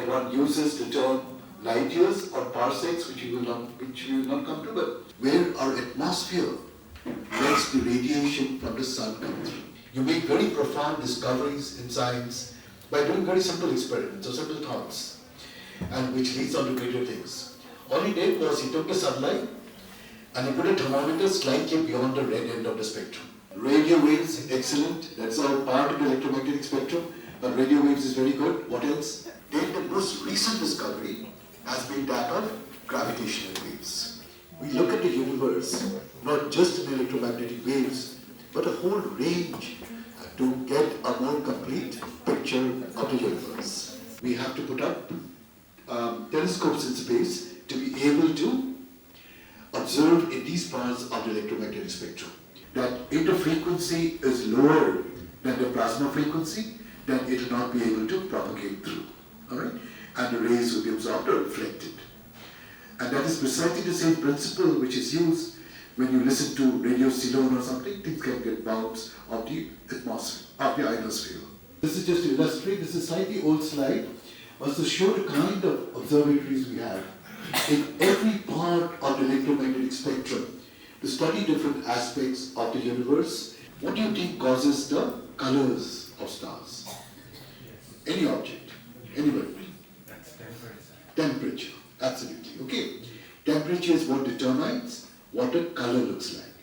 that one uses the term light years or parsecs, which we will not come to, but where our atmosphere lets the radiation from the sun come through. You make very profound discoveries in science by doing very simple experiments or simple thoughts, and which leads on to greater things. All he did was he took the sunlight and he put a thermometer slightly beyond the red end of the spectrum. Radio waves, excellent. That's all part of the electromagnetic spectrum. But radio waves is very good. What else? Then the most recent discovery has been that of gravitational waves. We look at the universe, not just in electromagnetic waves, but a whole range to get a more complete picture of the universe. We have to put up telescopes in space to be able to observe in these parts of the electromagnetic spectrum. That if the frequency is lower than the plasma frequency, then it will not be able to propagate through. All right? And the rays will be absorbed or reflected. And that is precisely the same principle which is used when you listen to Radio Ceylon or something. Things can get bounce of the atmosphere, of the ionosphere. This is just to illustrate, this is a slightly old slide, was to show the kind of observatories we have in every part of the electromagnetic spectrum to study different aspects of the universe. What do you think causes the colors of stars? Any object, anywhere. That's temperature. Temperature, absolutely. Okay. Temperature is what determines what a color looks like.